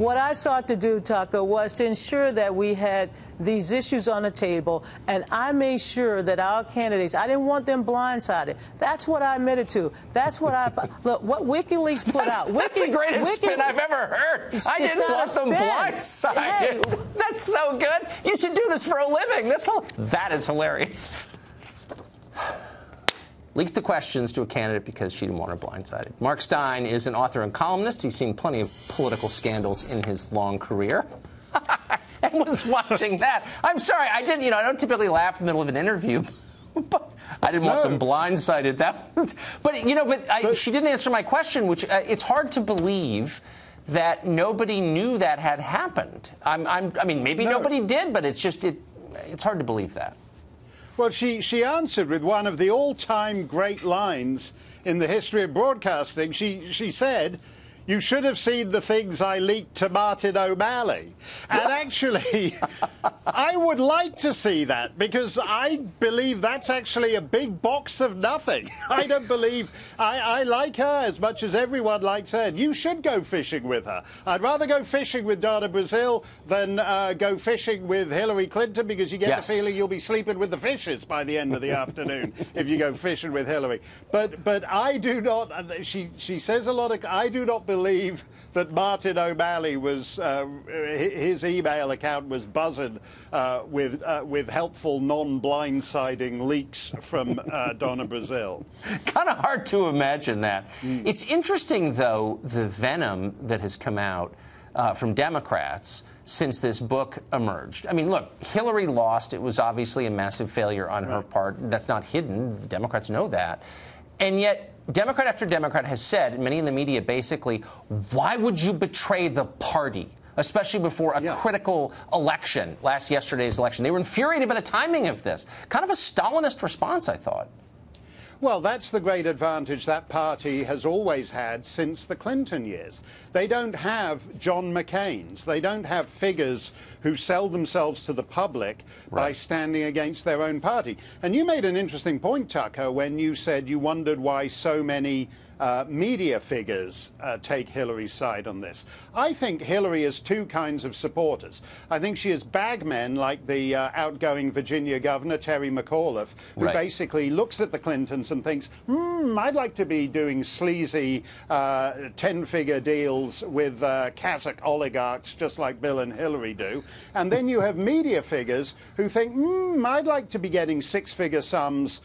What I sought to do, Tucker, was to ensure that we had these issues on the table, and I made sure that our candidates, I didn't want them blindsided. That's what I admitted to. That's what I, look, what WikiLeaks put out. That's the greatest spin I've ever heard. I didn't want them blindsided. Hey. That's so good. You should do this for a living. That is hilarious. Leaked the questions to a candidate because she didn't want her blindsided. Mark Steyn is an author and columnist. He's seen plenty of political scandals in his long career. And was watching that. I'm sorry, I don't typically laugh in the middle of an interview, but I didn't want them blindsided. But she didn't answer my question, which it's hard to believe that nobody knew that had happened. I mean, maybe nobody did, but it's hard to believe that. Well, she answered with one of the all-time great lines in the history of broadcasting. She said, "You should have seen the things I leaked to Martin O'Malley." And actually, I would like to see that, because I believe that's actually a big box of nothing. I don't believe... I like her as much as everyone likes her. You should go fishing with her. I'd rather go fishing with Donna Brazile than go fishing with Hillary Clinton, because you get the feeling you'll be sleeping with the fishes by the end of the afternoon if you go fishing with Hillary. But I do not... She says a lot of... I do not believe that Martin O'Malley was... his email account was buzzing with helpful, non-blindsiding leaks from Donna Brazile. Kind of hard to imagine that. It's interesting, though, the venom that has come out from Democrats since this book emerged. I mean, look, Hillary lost. It was obviously a massive failure on her part. That's not hidden. The Democrats know that. And yet, Democrat after Democrat has said, many in the media basically, why would you betray the party? Especially before a critical election, yesterday's election. They were infuriated by the timing of this. Kind of a Stalinist response, I thought. Well, that's the great advantage that party has always had since the Clinton years. They don't have John McCain's. They don't have figures who sell themselves to the public by standing against their own party. And you made an interesting point, Tucker, when you said you wondered why so many media figures take Hillary's side on this. I think Hillary has two kinds of supporters. I think she has bagmen like the outgoing Virginia governor, Terry McAuliffe, who basically looks at the Clintons and thinks, I'd like to be doing sleazy 10-figure deals with Kazakh oligarchs just like Bill and Hillary do. And then you have media figures who think, I'd like to be getting six-figure sums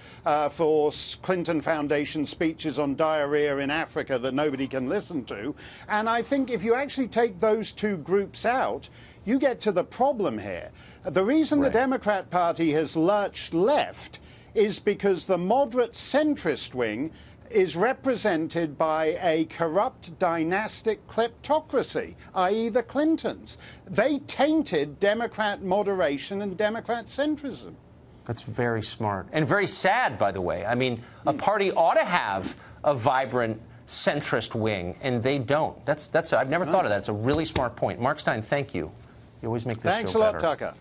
for Clinton Foundation speeches on diarrhea in Africa that nobody can listen to. And I think if you actually take those two groups out, you get to the problem here. The reason the Democrat Party has lurched left is because the moderate centrist wing is represented by a corrupt dynastic kleptocracy, i.e. the Clintons. They tainted Democrat moderation and Democrat centrism. That's very smart. And very sad, by the way. I mean, a party ought to have a vibrant centrist wing, and they don't. I've never thought of that. It's a really smart point. Mark Steyn, thank you. You always make this show better. Thanks a lot, Tucker.